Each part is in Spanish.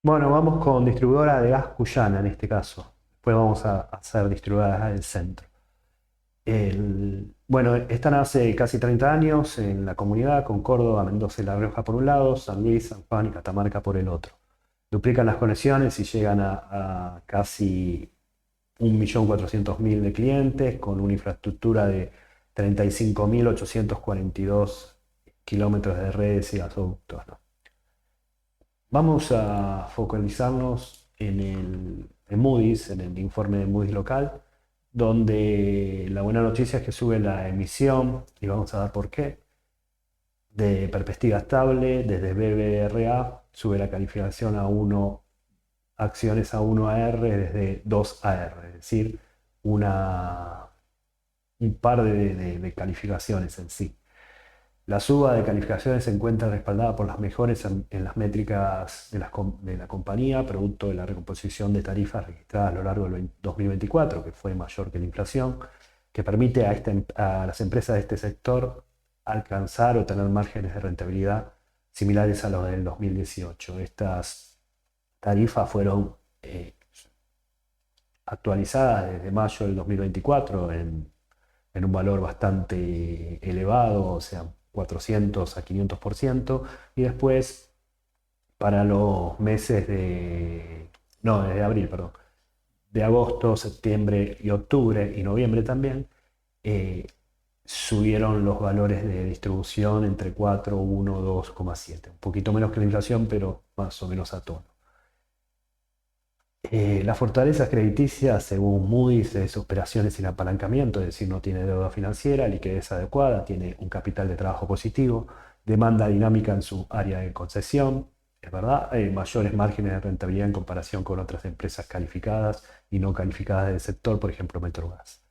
Bueno, vamos con distribuidora de gas Cuyana en este caso. Después vamos a hacer distribuidora de gas del centro. Bueno, esta nace casi 30 años en la comunidad, con Córdoba, Mendoza y La Rioja por un lado, San Luis, San Juan y Catamarca por el otro. Duplican las conexiones y llegan a casi 1.400.000 de clientes con una infraestructura de 35.842 kilómetros de redes y gasoductos, ¿no? Vamos a focalizarnos en Moody's, en el informe de Moody's local, donde la buena noticia es que sube la emisión, y vamos a dar por qué, de perspectiva estable, desde BBRA sube la calificación a 1, acciones a 1AR desde 2AR, es decir, una, un par de calificaciones en sí. La suba de calificaciones se encuentra respaldada por las mejoras en las métricas de la compañía, producto de la recomposición de tarifas registradas a lo largo del 2024, que fue mayor que la inflación, que permite a las empresas de este sector alcanzar o tener márgenes de rentabilidad similares a los del 2018. Estas tarifas fueron actualizadas desde mayo del 2024 en un valor bastante elevado, o sea, 400 a 500%, y después para los meses no, desde abril, perdón, de agosto, septiembre y octubre y noviembre también, eh, subieron los valores de distribución entre 4, 1, 2,7, un poquito menos que la inflación, pero más o menos a tono. La fortaleza crediticia, según Moody's, es operaciones sin apalancamiento, es decir, no tiene deuda financiera, liquidez adecuada, tiene un capital de trabajo positivo, demanda dinámica en su área de concesión, es verdad, hay mayores márgenes de rentabilidad en comparación con otras empresas calificadas y no calificadas del sector, por ejemplo, Metrogas.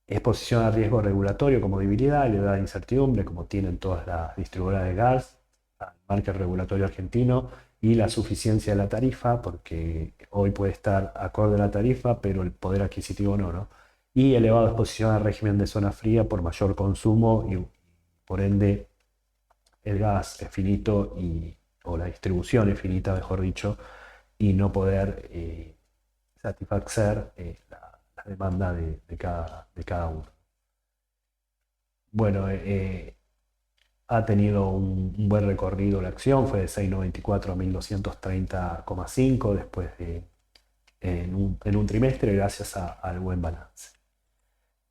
Exposición a riesgo regulatorio como debilidad, elevada incertidumbre, como tienen todas las distribuidoras de gas, al marco regulatorio argentino y la suficiencia de la tarifa, porque hoy puede estar acorde a la tarifa, pero el poder adquisitivo no, ¿no? Y elevada exposición al régimen de zona fría por mayor consumo y por ende el gas es finito o la distribución es finita, mejor dicho, y no poder satisfacer la demanda de cada uno. Bueno, ha tenido un buen recorrido la acción, fue de 6,94 a 1.230,5 después en un trimestre gracias al buen balance.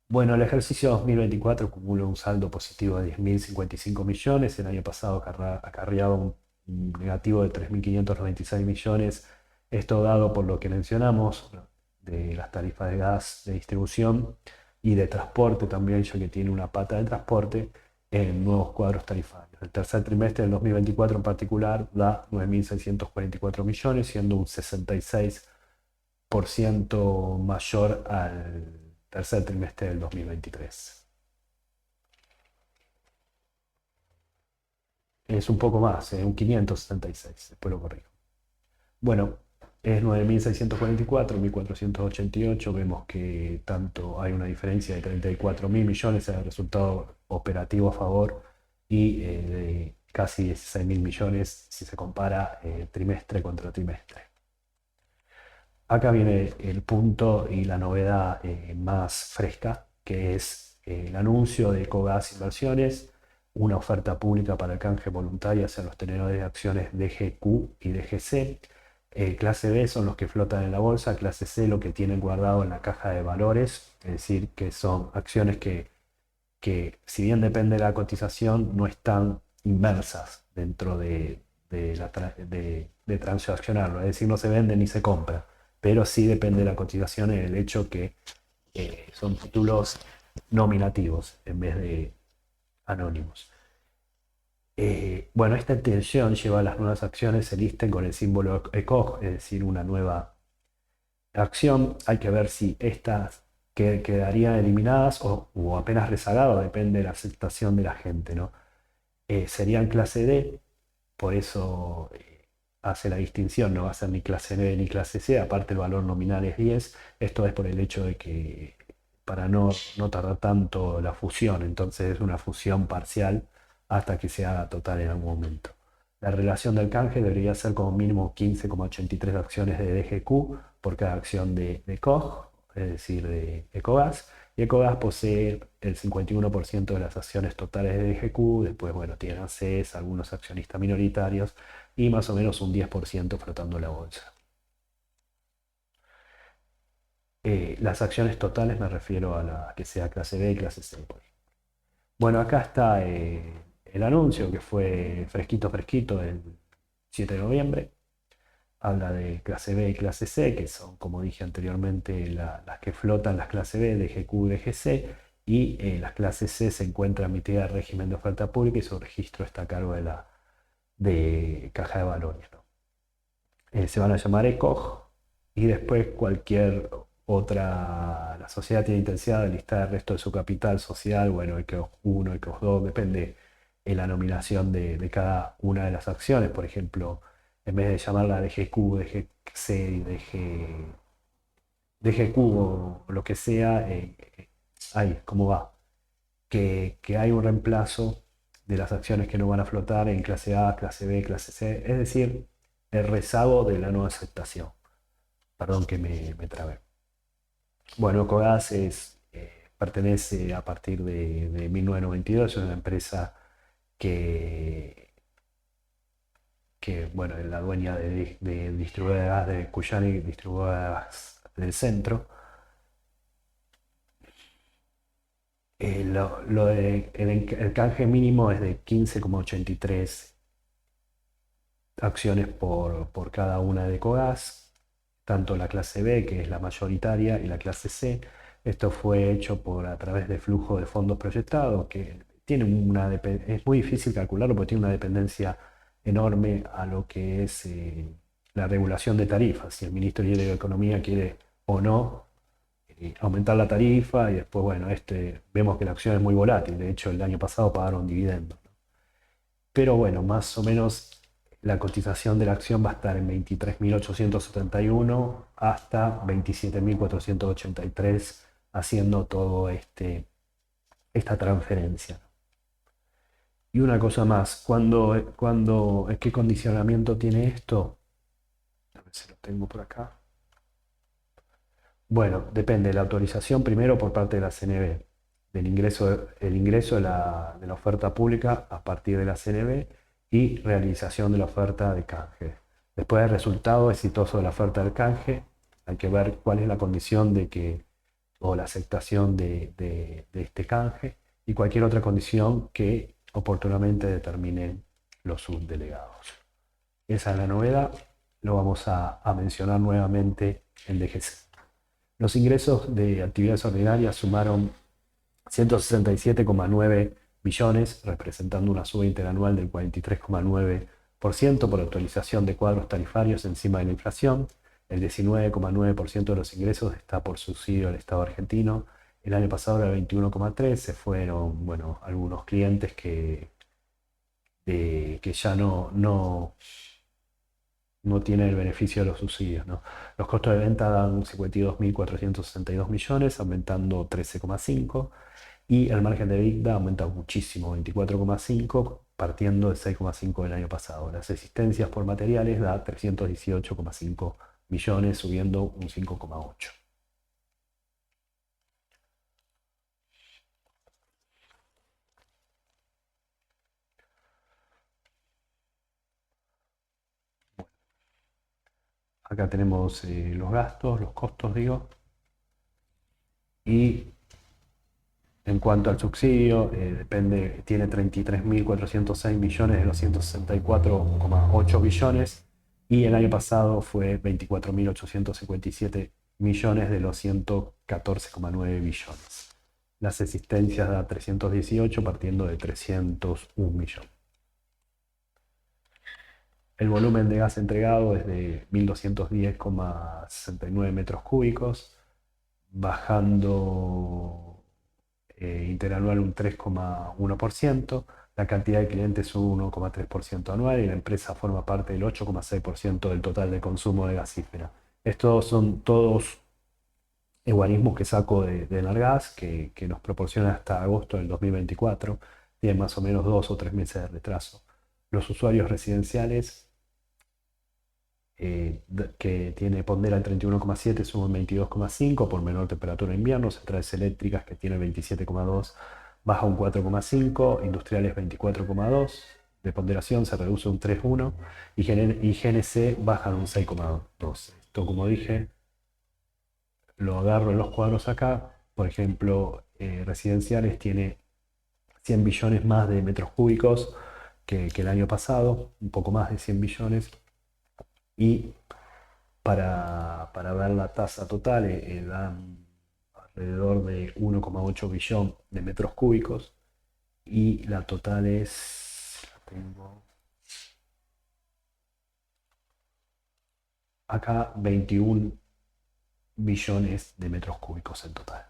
Bueno, el ejercicio 2024 acumula un saldo positivo de 10.055 millones, el año pasado acarreaba un negativo de 3.596 millones, esto dado por lo que mencionamos, ¿no?, de las tarifas de gas de distribución y de transporte también, ya que tiene una pata de transporte en nuevos cuadros tarifarios. El tercer trimestre del 2024 en particular da 9.644 millones, siendo un 66% mayor al tercer trimestre del 2023. Es un poco más, un 576, después lo corrijo. Bueno, es 9.644, 1.488. Vemos que tanto hay una diferencia de 34.000 millones en el resultado operativo a favor y de casi 16.000 millones si se compara trimestre contra trimestre. Acá viene el punto y la novedad más fresca, que es el anuncio de Ecogas Inversiones, una oferta pública para el canje voluntario hacia los tenedores de acciones DGQ y DGC. Clase B son los que flotan en la bolsa, clase C lo que tienen guardado en la caja de valores, es decir, que son acciones que si bien depende de la cotización, no están inmersas dentro de transaccionarlo, es decir, no se vende ni se compra, pero sí depende de la cotización en el hecho que son títulos nominativos en vez de anónimos. Bueno, esta intención lleva a las nuevas acciones se listen con el símbolo ECOG, es decir, una nueva acción. Hay que ver si estas quedarían eliminadas o apenas rezagadas, depende de la aceptación de la gente, ¿no? Serían clase D, por eso hace la distinción, no va a ser ni clase B ni clase C, aparte el valor nominal es 10, esto es por el hecho de que para no tardar tanto la fusión, entonces es una fusión parcial hasta que se haga total en algún momento. La relación del canje debería ser como mínimo 15,83 acciones de DGQ por cada acción de COG, es decir, de Ecogas. Y Ecogas posee el 51% de las acciones totales de DGQ, después, bueno, tiene ACES, algunos accionistas minoritarios y más o menos un 10% flotando la bolsa. Las acciones totales me refiero a la que sea clase B y clase C. Bueno, acá está el anuncio que fue fresquito, fresquito el 7 de noviembre. Habla de clase B y clase C, que son, como dije anteriormente, las que flotan las clase B, DGQ y DGC, y las clases C se encuentran emitidas en régimen de oferta pública y su registro está a cargo de Caja de Valores, ¿no? Se van a llamar ECOG y después cualquier otra, la sociedad tiene intensidad de listar el resto de su capital social, bueno, ECOG 1, ECOG 2, depende de la nominación de cada una de las acciones. Por ejemplo, en vez de llamarla DGQ, DGC y DGQ o lo que sea, ahí, ¿cómo va? Que hay un reemplazo de las acciones que no van a flotar en clase A, clase B, clase C, es decir, el rezago de la no aceptación. Perdón que me trabé. Bueno, Cogas pertenece a partir de 1992, es una empresa que, bueno, es la dueña de distribuidora de gas de Cuyana y distribuidora de gas del centro. El canje mínimo es de 15,83 acciones por cada una de Ecogas, tanto la clase B, que es la mayoritaria, y la clase C. Esto fue hecho a través de flujo de fondos proyectados, que tiene es muy difícil calcularlo porque tiene una dependencia enorme a lo que es la regulación de tarifas. Si el Ministerio de Economía quiere o no aumentar la tarifa y después, bueno, vemos que la acción es muy volátil. De hecho, el año pasado pagaron dividendos. Pero bueno, más o menos la cotización de la acción va a estar en 23.871 hasta 27.483 haciendo todo esta transferencia. Y una cosa más, ¿qué condicionamiento tiene esto? A ver si lo tengo por acá. Bueno, depende de la autorización primero por parte de la CNB, el ingreso de la oferta pública a partir de la CNB y realización de la oferta de canje. Después del resultado exitoso de la oferta del canje, hay que ver cuál es la condición o la aceptación de este canje y cualquier otra condición que oportunamente determinen los subdelegados. Esa es la novedad, lo vamos a mencionar nuevamente en DGC. Los ingresos de actividades ordinarias sumaron 167,9 millones, representando una suba interanual del 43,9% por actualización de cuadros tarifarios encima de la inflación. El 19,9% de los ingresos está por subsidio del Estado argentino. El año pasado era el 21,3%, se fueron, bueno, algunos clientes que ya no tiene el beneficio de los subsidios, ¿no? Los costos de venta dan 52.462 millones, aumentando 13,5, y el margen de EBITDA aumenta muchísimo, 24,5, partiendo de 6,5 del año pasado. Las existencias por materiales da 318,5 millones, subiendo un 5,8. Acá tenemos los gastos, los costos, digo, y en cuanto al subsidio, tiene 33.406 millones de los 164,8 billones y el año pasado fue 24.857 millones de los 114,9 billones. Las existencias da 318 partiendo de 301 millones. El volumen de gas entregado es de 1.210,69 metros cúbicos, bajando interanual un 3,1%, la cantidad de clientes un 1,3% anual y la empresa forma parte del 8,6% del total de consumo de gasífera. Estos son todos guarismos que saco de Enargas, que nos proporciona hasta agosto del 2024, tienen más o menos 2 o 3 meses de retraso. Los usuarios residenciales que tiene pondera en 31,7 suben 22,5 por menor temperatura en invierno, centrales eléctricas que tiene 27,2 baja un 4,5, industriales 24,2, de ponderación se reduce un 3,1 y GNC bajan un 6,2. Esto, como dije, lo agarro en los cuadros acá. Por ejemplo, residenciales tiene 100 billones más de metros cúbicos que el año pasado, un poco más de 100 billones. Y para ver la tasa total, dan alrededor de 1,8 billón de metros cúbicos y la total es, la tengo acá, 21 billones de metros cúbicos en total.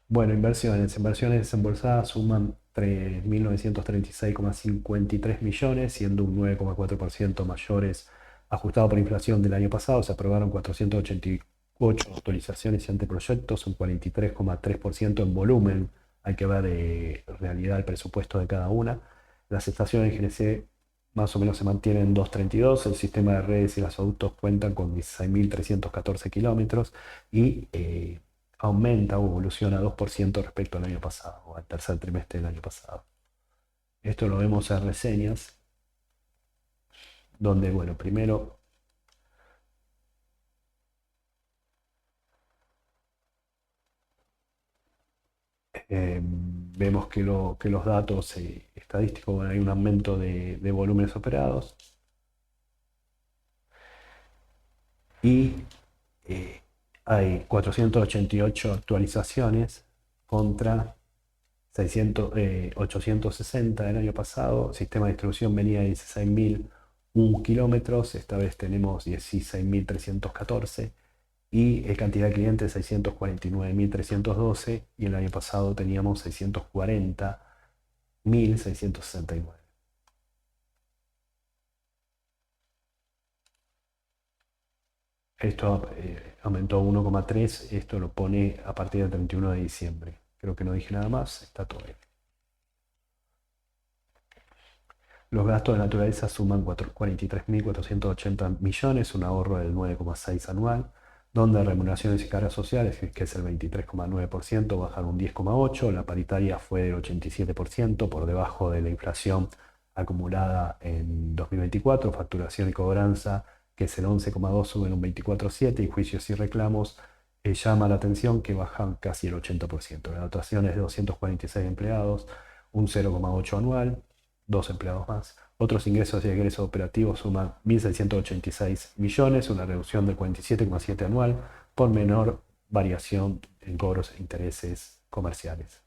Bueno, inversiones desembolsadas suman 3.936,53 millones, siendo un 9,4% mayores ajustado por inflación del año pasado. Se aprobaron 488 autorizaciones y anteproyectos, un 43,3% en volumen. Hay que ver en realidad el presupuesto de cada una. Las estaciones GNC más o menos se mantienen en 232. El sistema de redes y los autos cuentan con 16.314 kilómetros y aumenta o evoluciona 2% respecto al año pasado, o al tercer trimestre del año pasado. Esto lo vemos en reseñas, donde, bueno, primero vemos que los datos estadísticos, bueno, hay un aumento de volúmenes operados y hay 488 actualizaciones contra 860 del año pasado. Sistema de distribución venía de 16.001 kilómetros, esta vez tenemos 16.314 y cantidad de clientes 649.312 y el año pasado teníamos 640.669. Esto aumentó 1,3, esto lo pone a partir del 31 de diciembre. Creo que no dije nada más, está todo bien. Los gastos de naturaleza suman 43.480 millones, un ahorro del 9,6 anual, donde remuneraciones y cargas sociales, que es el 23,9%, bajan un 10,8%, la paritaria fue del 87%, por debajo de la inflación acumulada en 2024, facturación y cobranza, que es el 11,2%, suben un 24,7%, y juicios y reclamos llama la atención que bajan casi el 80%. La dotación es de 246 empleados, un 0,8 anual, dos empleados más. Otros ingresos y egresos operativos suman 1.686 millones, una reducción del 47,7 anual, por menor variación en cobros e intereses comerciales.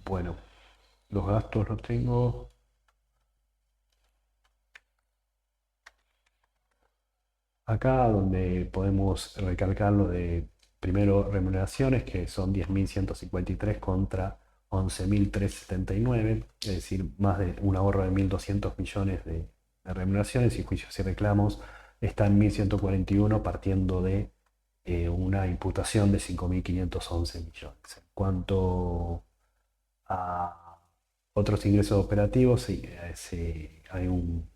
Bueno, los gastos los tengo acá, donde podemos recalcar lo de primero remuneraciones, que son 10.153 contra 11.379, es decir, más de un ahorro de 1.200 millones de remuneraciones, y juicios y reclamos está en 1.141 partiendo de una imputación de 5.511 millones. En cuanto a otros ingresos operativos, sí, hay un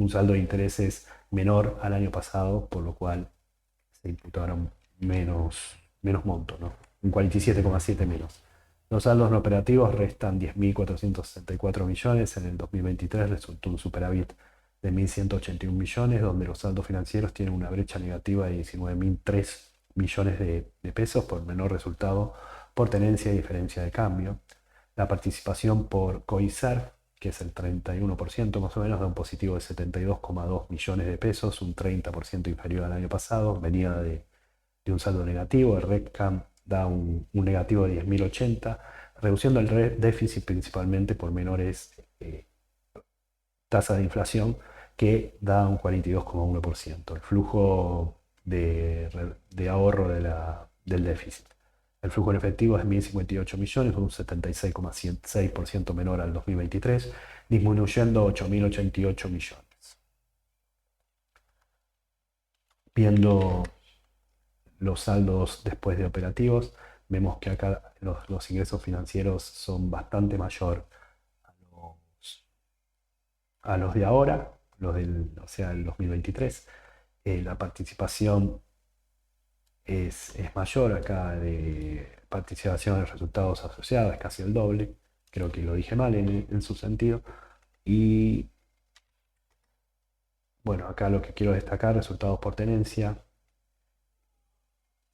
saldo de intereses menor al año pasado, por lo cual se imputaron menos monto, ¿no? Un 47,7 menos. Los saldos no operativos restan 10.464 millones. En el 2023 resultó un superávit de 1.181 millones, donde los saldos financieros tienen una brecha negativa de 19.003 millones de pesos por menor resultado por tenencia y diferencia de cambio. La participación por COISAR, que es el 31% más o menos, da un positivo de 72,2 millones de pesos, un 30% inferior al año pasado, venía de un saldo negativo. El RECAM da un negativo de 10.080, reduciendo el déficit principalmente por menores tasas de inflación, que da un 42,1%, el flujo de ahorro del déficit. El flujo en efectivo es de 1.058 millones, un 76,6% menor al 2023, disminuyendo 8.088 millones. Viendo los saldos después de operativos, vemos que acá los ingresos financieros son bastante mayor a los de ahora, o sea, el 2023. La participación es mayor acá de participación de resultados asociados, es casi el doble. Creo que lo dije mal en su sentido. Y bueno, acá lo que quiero destacar, resultados por tenencia.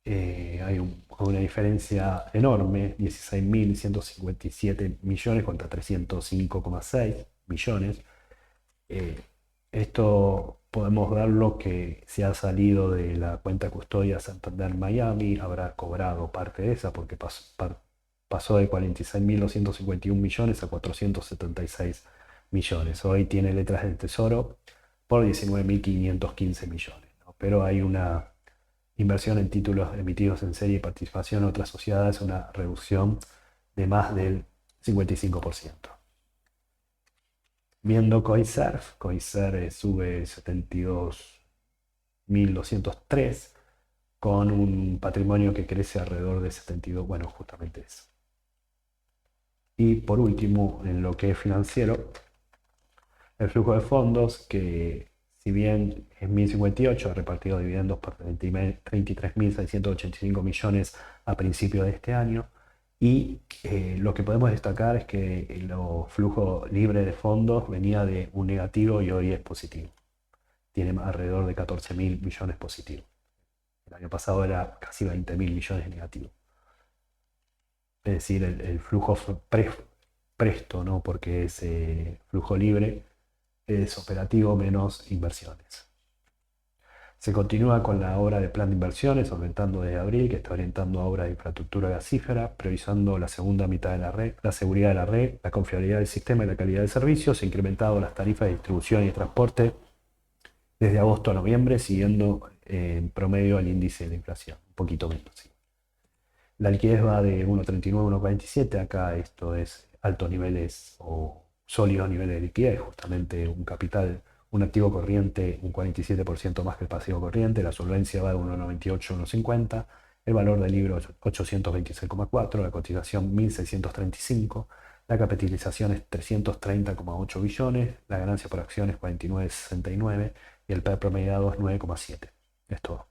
Hay una diferencia enorme, 16.157 millones contra 305,6 millones. Eh, Esto podemos verlo que se ha salido de la cuenta custodia Santander Miami, habrá cobrado parte de esa porque pasó de 46.251 millones a 476 millones. Hoy tiene letras del Tesoro por 19.515 millones, ¿no? Pero hay una inversión en títulos emitidos en serie y participación en otras sociedades, una reducción de más del 55%. Viendo Coiserv, sube 72.203 con un patrimonio que crece alrededor de 72, bueno, justamente eso. Y por último, en lo que es financiero, el flujo de fondos, que si bien es 1058, ha repartido dividendos por 33.685 millones a principio de este año. Y lo que podemos destacar es que el flujo libre de fondos venía de un negativo y hoy es positivo. Tiene alrededor de 14.000 millones positivos. El año pasado era casi 20.000 millones negativos. Es decir, el flujo presto, ¿no? Porque es flujo libre, es operativo menos inversiones. Se continúa con la obra de plan de inversiones, aumentando desde abril, que está orientando a obras de infraestructura gasífera, priorizando la segunda mitad de la red, la seguridad de la red, la confiabilidad del sistema y la calidad de servicios. Se ha incrementado las tarifas de distribución y de transporte desde agosto a noviembre, siguiendo en promedio el índice de inflación, un poquito menos. Sí. La liquidez va de 1,39 a 1,47, acá esto es altos niveles o sólidos niveles de liquidez, justamente un activo corriente un 47% más que el pasivo corriente, la solvencia va de 1,98 a 1,50, el valor del libro 826,4, la cotización 1.635, la capitalización es 330,8 billones, la ganancia por acción es 49,69 y el PER promediado es 9,7. Es todo.